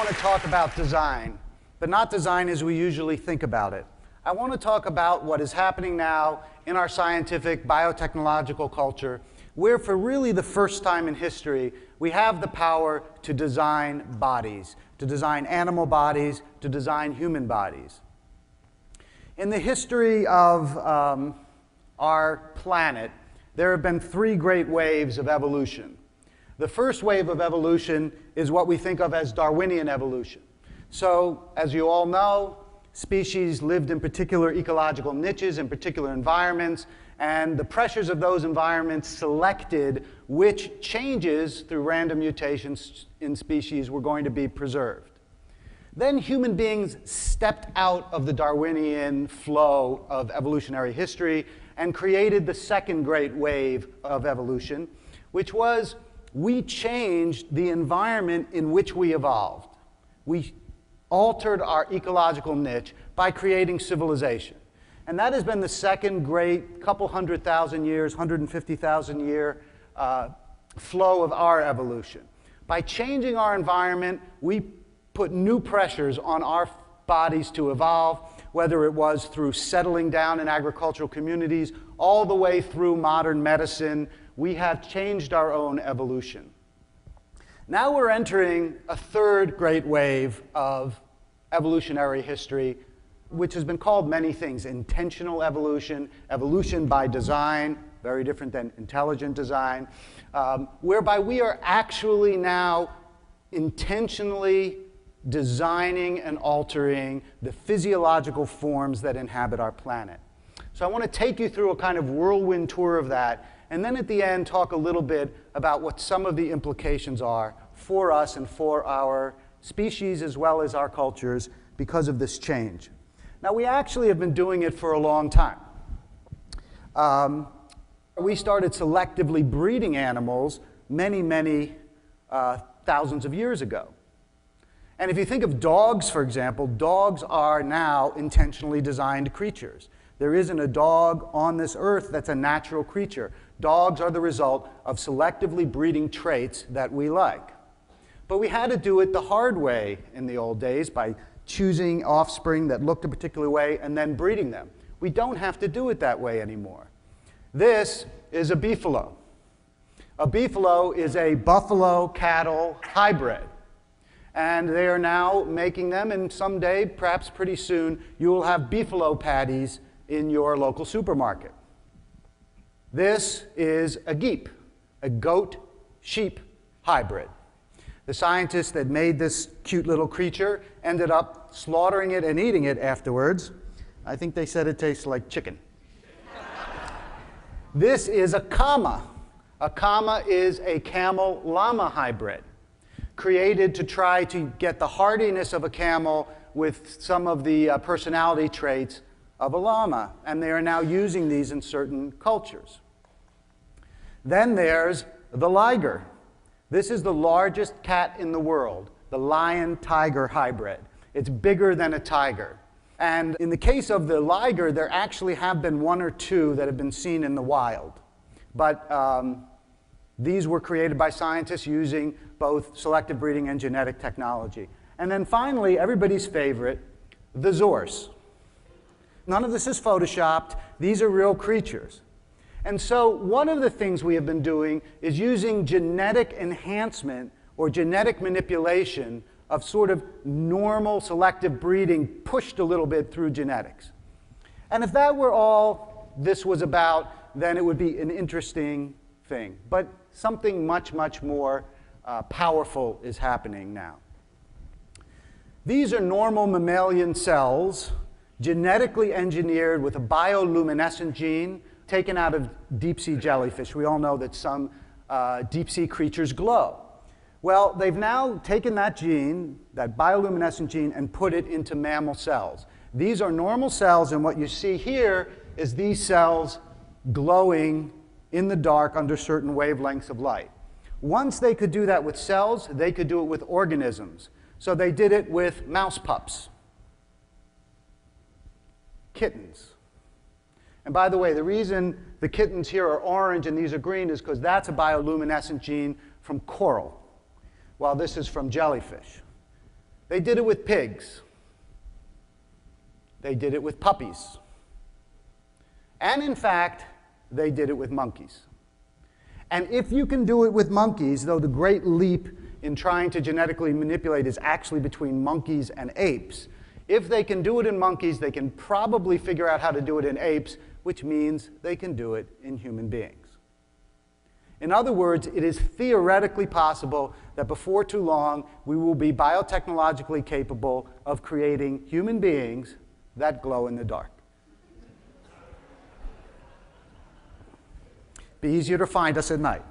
want to talk about design, but not design as we usually think about it. I want to talk about what is happening now in our scientific, biotechnological culture, where for really the first time in history, we have the power to design bodies, to design animal bodies, to design human bodies. In the history of our planet, there have been three great waves of evolution. The first wave of evolution is what we think of as Darwinian evolution. So, as you all know, species lived in particular ecological niches, in particular environments, and the pressures of those environments selected which changes through random mutations in species were going to be preserved. Then human beings stepped out of the Darwinian flow of evolutionary history and created the second great wave of evolution, which was we changed the environment in which we evolved. We altered our ecological niche by creating civilization. And that has been the second great couple 100,000 years, 150,000 year flow of our evolution. By changing our environment, we put new pressures on our bodies to evolve, whether it was through settling down in agricultural communities, all the way through modern medicine. We have changed our own evolution. Now we're entering a third great wave of evolutionary history, which has been called many things: intentional evolution, evolution by design, very different than intelligent design, whereby we are actually now intentionally designing and altering the physiological forms that inhabit our planet. So I want to take you through a kind of whirlwind tour of that, and then at the end talk a little bit about what some of the implications are for us and for our species as well as our cultures because of this change. Now, we actually have been doing it for a long time. We started selectively breeding animals many thousands of years ago. And if you think of dogs, for example, dogs are now intentionally designed creatures. There isn't a dog on this earth that's a natural creature. Dogs are the result of selectively breeding traits that we like. But we had to do it the hard way in the old days by choosing offspring that looked a particular way and then breeding them. We don't have to do it that way anymore. This is a beefalo. A beefalo is a buffalo cattle hybrid. And they are now making them, and someday, perhaps pretty soon, you will have beefalo patties in your local supermarket. This is a geep, a goat-sheep hybrid. The scientists that made this cute little creature ended up slaughtering it and eating it afterwards. I think they said it tastes like chicken. This is a kama. A kama is a camel-llama hybrid, created to try to get the hardiness of a camel with some of the personality traits of a llama. And they are now using these in certain cultures. Then there's the liger. This is the largest cat in the world, the lion-tiger hybrid. It's bigger than a tiger. And in the case of the liger, there actually have been one or two that have been seen in the wild. But these were created by scientists using both selective breeding and genetic technology. And then finally, everybody's favorite, the zorse. None of this is photoshopped. These are real creatures. And so one of the things we have been doing is using genetic enhancement or genetic manipulation of sort of normal selective breeding pushed a little bit through genetics. And if that were all this was about, then it would be an interesting thing. But something much more powerful is happening now. These are normal mammalian cells, genetically engineered with a bioluminescent gene taken out of deep-sea jellyfish. We all know that some deep-sea creatures glow. Well, they've now taken that gene, that bioluminescent gene, and put it into mammal cells. These are normal cells, and what you see here is these cells glowing in the dark under certain wavelengths of light. Once they could do that with cells, they could do it with organisms. So they did it with mouse pups, kittens. And by the way, the reason the kittens here are orange and these are green is because that's a bioluminescent gene from coral, while this is from jellyfish. They did it with pigs. They did it with puppies. And in fact, they did it with monkeys. And if you can do it with monkeys, though the great leap in trying to genetically manipulate is actually between monkeys and apes, if they can do it in monkeys, they can probably figure out how to do it in apes, which means they can do it in human beings. In other words, it is theoretically possible that before too long, we will be biotechnologically capable of creating human beings that glow in the dark. Be easier to find us at night.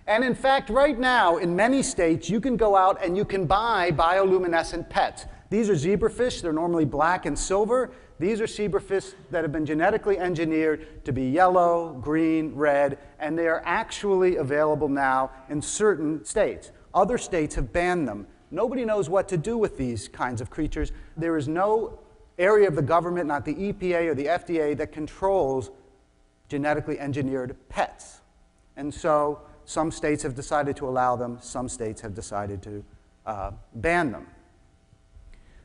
And in fact, right now, in many states, you can go out and you can buy bioluminescent pets. These are zebrafish. They're normally black and silver. These are zebrafish that have been genetically engineered to be yellow, green, red, and they are actually available now in certain states. Other states have banned them. Nobody knows what to do with these kinds of creatures. There is no area of the government, not the EPA or the FDA, that controls genetically engineered pets. And so some states have decided to allow them, some states have decided to ban them.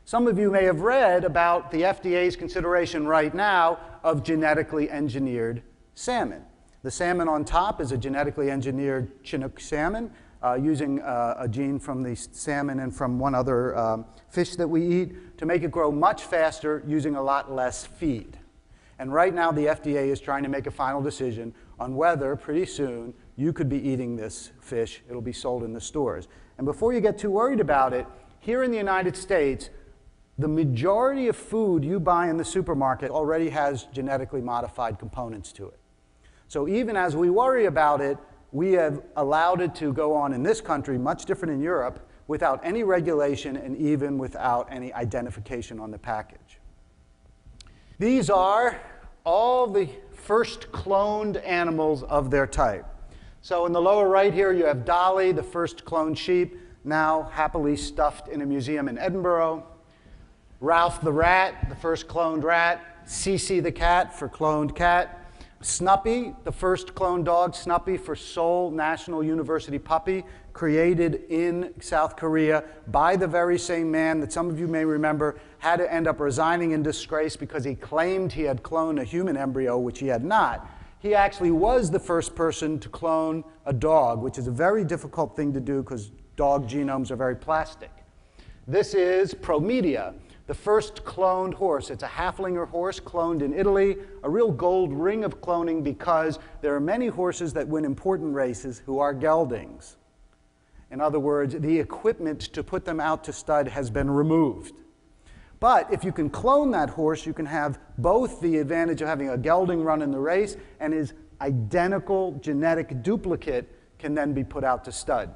Some of you may have read about the FDA's consideration right now of genetically engineered salmon. The salmon on top is a genetically engineered Chinook salmon using a gene from the salmon and from one other fish that we eat to make it grow much faster using a lot less feed. And right now the FDA is trying to make a final decision on whether pretty soon you could be eating this fish. It'll be sold in the stores. And before you get too worried about it, here in the United States, the majority of food you buy in the supermarket already has genetically modified components to it. So even as we worry about it, we have allowed it to go on in this country, much different in Europe, without any regulation and even without any identification on the package. These are all the first cloned animals of their type. So in the lower right here, you have Dolly, the first cloned sheep, now happily stuffed in a museum in Edinburgh. Ralph the rat, the first cloned rat. Cece the cat for cloned cat. Snuppy, the first cloned dog. Snuppy for Seoul National University puppy, created in South Korea by the very same man that some of you may remember had to end up resigning in disgrace because he claimed he had cloned a human embryo, which he had not. He actually was the first person to clone a dog, which is a very difficult thing to do because dog genomes are very plastic. This is Promedia, the first cloned horse. It's a Haflinger horse cloned in Italy, a real gold ring of cloning because there are many horses that win important races who are geldings. In other words, the equipment to put them out to stud has been removed. But if you can clone that horse, you can have both the advantage of having a gelding run in the race and his identical genetic duplicate can then be put out to stud.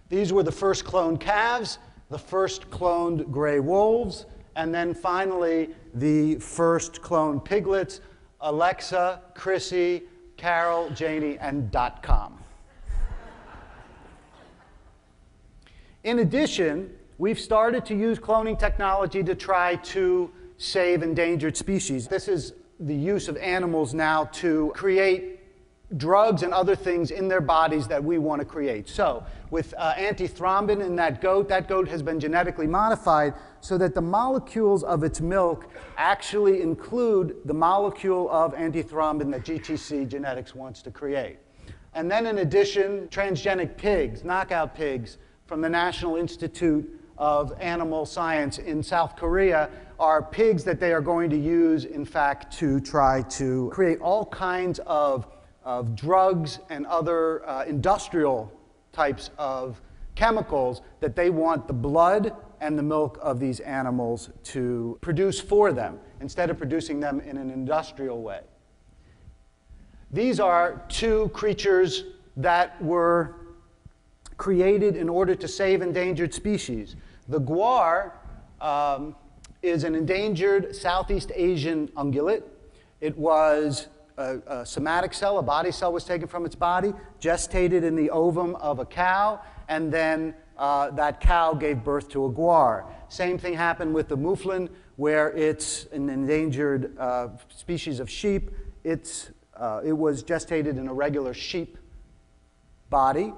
These were the first cloned calves, the first cloned gray wolves, and then finally the first cloned piglets, Alexa, Chrissy, Carol, Janie, and .com. In addition, we've started to use cloning technology to try to save endangered species. This is the use of animals now to create drugs and other things in their bodies that we want to create. So with antithrombin in that goat has been genetically modified so that the molecules of its milk actually include the molecule of antithrombin that GTC Genetics wants to create. And then in addition, transgenic pigs, knockout pigs from the National Institute of Animal Science in South Korea are pigs that they are going to use, in fact, to try to create all kinds of drugs and other industrial types of chemicals that they want the blood and the milk of these animals to produce for them, instead of producing them in an industrial way. These are two creatures that were created in order to save endangered species. The guar is an endangered Southeast Asian ungulate. It was a somatic cell, a body cell was taken from its body, gestated in the ovum of a cow, and then that cow gave birth to a guar. Same thing happened with the mouflon, where it's an endangered species of sheep. It was gestated in a regular sheep body,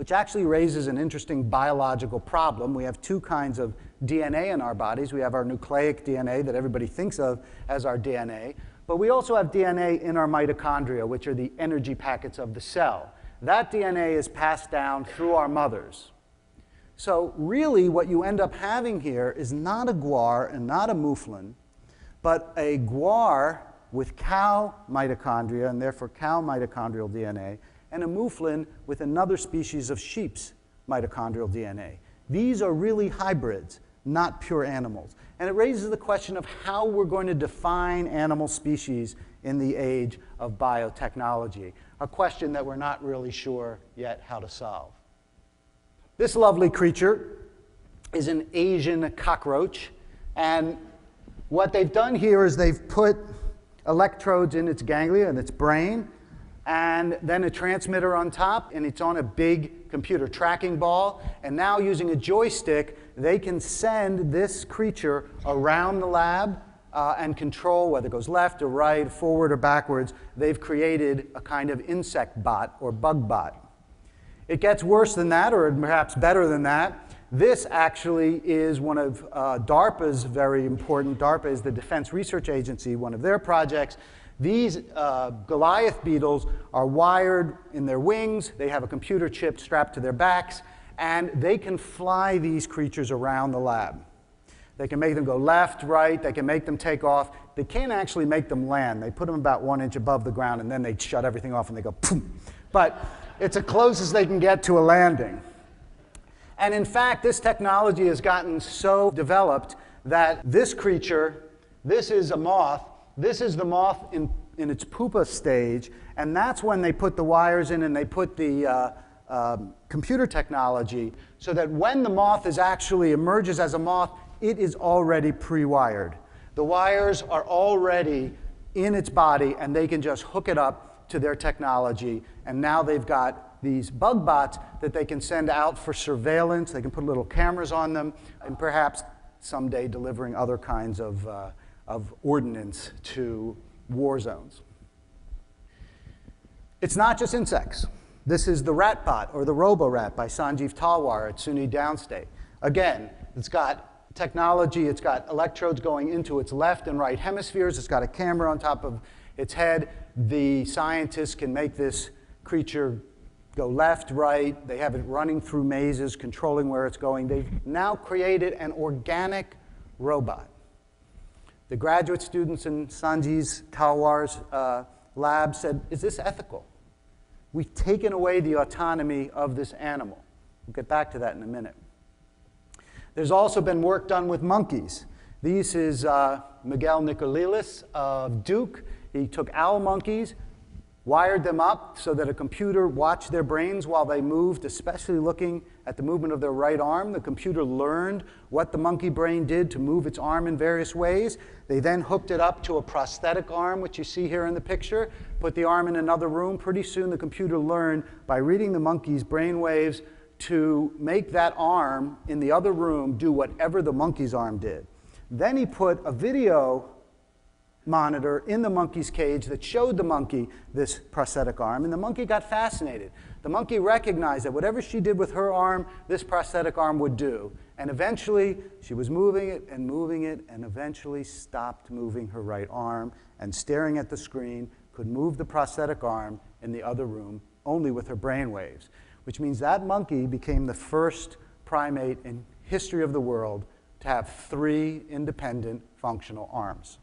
which actually raises an interesting biological problem. We have two kinds of DNA in our bodies. We have our nucleic DNA that everybody thinks of as our DNA, but we also have DNA in our mitochondria, which are the energy packets of the cell. That DNA is passed down through our mothers. So really what you end up having here is not a guar and not a mouflon, but a guar with cow mitochondria, and therefore cow mitochondrial DNA, and a mouflon with another species of sheep's mitochondrial DNA. These are really hybrids, not pure animals. And it raises the question of how we're going to define animal species in the age of biotechnology, a question that we're not really sure yet how to solve. This lovely creature is an Asian cockroach, and what they've done here is they've put electrodes in its ganglia, in its brain, and then a transmitter on top, and it's on a big computer tracking ball. And now using a joystick, they can send this creature around the lab and control whether it goes left or right, forward or backwards. They've created a kind of insect bot or bug bot. It gets worse than that, or perhaps better than that. This actually is one of DARPA's very important. DARPA is the Defense Research Agency, one of their projects. These Goliath beetles are wired in their wings. They have a computer chip strapped to their backs, and they can fly these creatures around the lab. They can make them go left, right. They can make them take off. They can't actually make them land. They put them about 1 inch above the ground, and then they shut everything off, and they go boom. But it's the closest they can get to a landing. And in fact, this technology has gotten so developed that this creature, this is a moth. This is the moth in its pupa stage, and that's when they put the wires in and they put the computer technology so that when the moth actually emerges as a moth, it is already pre-wired. The wires are already in its body, and they can just hook it up to their technology, and now they've got these bug bots that they can send out for surveillance. They can put little cameras on them, and perhaps someday delivering other kinds of ordnance to war zones. It's not just insects. This is the Ratbot, or the RoboRat, by Sanjeev Talwar at SUNY Downstate. Again, it's got technology, it's got electrodes going into its left and right hemispheres, it's got a camera on top of its head. The scientists can make this creature go left, right. They have it running through mazes, controlling where it's going. They've now created an organic robot. The graduate students in Sanjeev Talwar's lab said, is this ethical? We've taken away the autonomy of this animal. We'll get back to that in a minute. There's also been work done with monkeys. This is Miguel Nicolelis of Duke. He took owl monkeys, wired them up so that a computer watched their brains while they moved, especially looking at the movement of their right arm. The computer learned what the monkey brain did to move its arm in various ways. They then hooked it up to a prosthetic arm, which you see here in the picture, put the arm in another room. Pretty soon the computer learned, by reading the monkey's brain waves, to make that arm in the other room do whatever the monkey's arm did. Then he put a video monitor in the monkey's cage that showed the monkey this prosthetic arm, and the monkey got fascinated. The monkey recognized that whatever she did with her arm, this prosthetic arm would do. And eventually, she was moving it, and eventually stopped moving her right arm, and staring at the screen, could move the prosthetic arm in the other room only with her brain waves, which means that monkey became the first primate in history of the world to have 3 independent functional arms.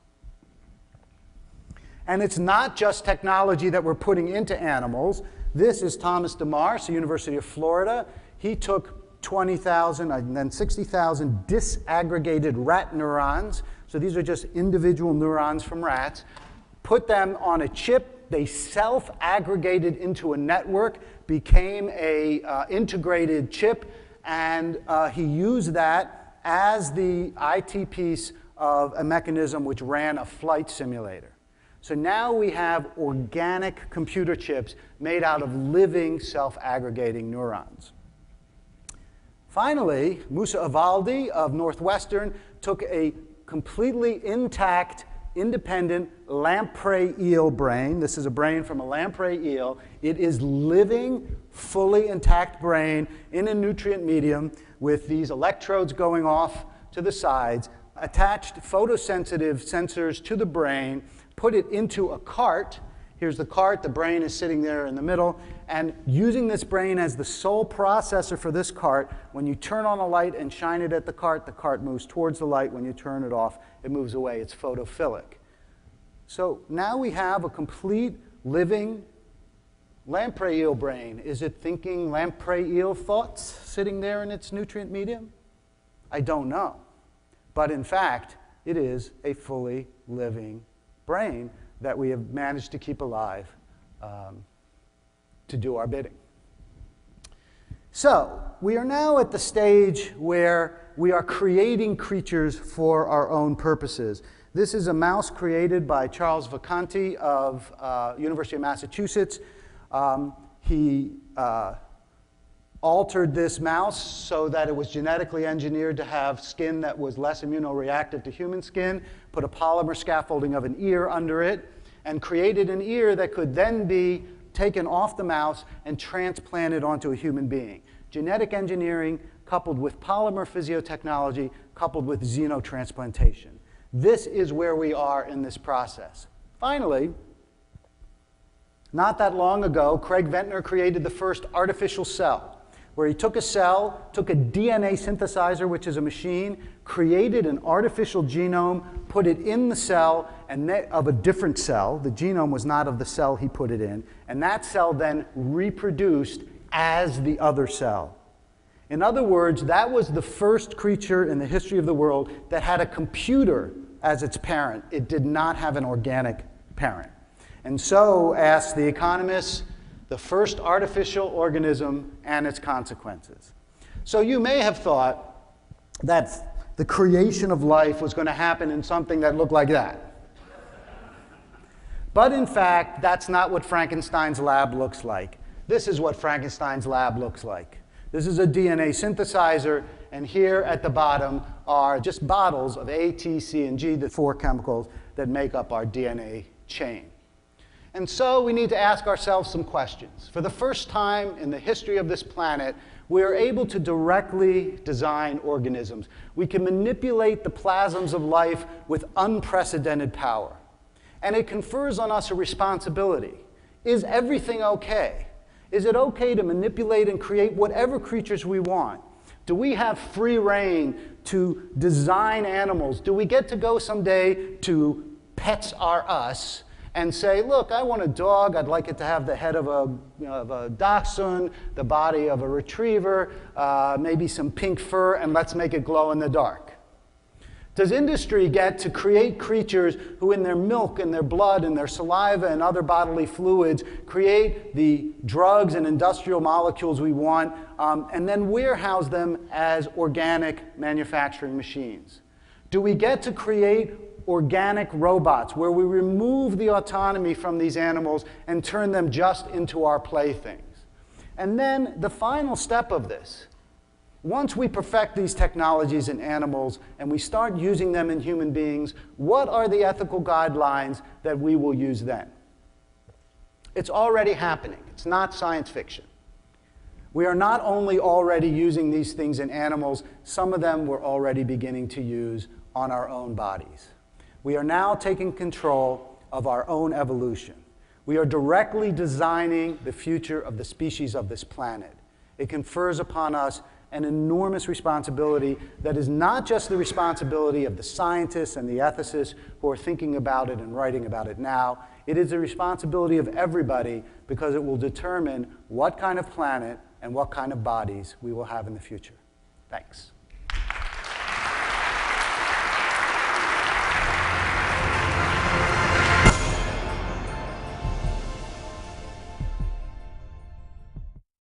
And it's not just technology that we're putting into animals. This is Thomas DeMars, the University of Florida. He took 20,000 and then 60,000 disaggregated rat neurons. So these are just individual neurons from rats. Put them on a chip. They self-aggregated into a network, became a integrated chip, and he used that as the IT piece of a mechanism which ran a flight simulator. So now we have organic computer chips made out of living self-aggregating neurons. Finally, Musa Avaldi of Northwestern took a completely intact, independent lamprey eel brain. This is a brain from a lamprey eel. It is living, fully intact brain in a nutrient medium with these electrodes going off to the sides, attached photosensitive sensors to the brain, put it into a cart. Here's the cart, the brain is sitting there in the middle, and using this brain as the sole processor for this cart, when you turn on a light and shine it at the cart moves towards the light. When you turn it off, it moves away. It's photophilic. So now we have a complete living lamprey eel brain. Is it thinking lamprey eel thoughts sitting there in its nutrient medium? I don't know. But in fact, it is a fully living brain that we have managed to keep alive to do our bidding. So we are now at the stage where we are creating creatures for our own purposes. This is a mouse created by Charles Vacanti of University of Massachusetts. He altered this mouse so that it was genetically engineered to have skin that was less immunoreactive to human skin, put a polymer scaffolding of an ear under it, and created an ear that could then be taken off the mouse and transplanted onto a human being. Genetic engineering coupled with polymer physiotechnology coupled with xenotransplantation. This is where we are in this process. Finally, not that long ago, Craig Ventnor created the first artificial cell, where he took a cell, took a DNA synthesizer, which is a machine, created an artificial genome, put it in the cell of a different cell. The genome was not of the cell he put it in, and that cell then reproduced as the other cell. In other words, that was the first creature in the history of the world that had a computer as its parent. It did not have an organic parent. And so, asked the economists, the first artificial organism and its consequences. So you may have thought that the creation of life was going to happen in something that looked like that. But in fact, that's not what Frankenstein's lab looks like. This is what Frankenstein's lab looks like. This is a DNA synthesizer, and here at the bottom are just bottles of A, T, C, and G, the 4 chemicals that make up our DNA chain. And so we need to ask ourselves some questions. For the first time in the history of this planet, we are able to directly design organisms. We can manipulate the plasms of life with unprecedented power. And it confers on us a responsibility. Is everything okay? Is it okay to manipulate and create whatever creatures we want? Do we have free reign to design animals? Do we get to go someday to Pets R Us and say, look, I want a dog. I'd like it to have the head of a dachshund, the body of a retriever, maybe some pink fur, and let's make it glow in the dark? Does industry get to create creatures who in their milk and their blood and their saliva and other bodily fluids create the drugs and industrial molecules we want and then warehouse them as organic manufacturing machines? Do we get to create organic robots where we remove the autonomy from these animals and turn them just into our playthings? And then the final step of this, once we perfect these technologies in animals and we start using them in human beings, what are the ethical guidelines that we will use then? It's already happening. It's not science fiction. We are not only already using these things in animals, some of them we're already beginning to use on our own bodies. We are now taking control of our own evolution. We are directly designing the future of the species of this planet. It confers upon us an enormous responsibility that is not just the responsibility of the scientists and the ethicists who are thinking about it and writing about it now. It is the responsibility of everybody because it will determine what kind of planet and what kind of bodies we will have in the future. Thanks.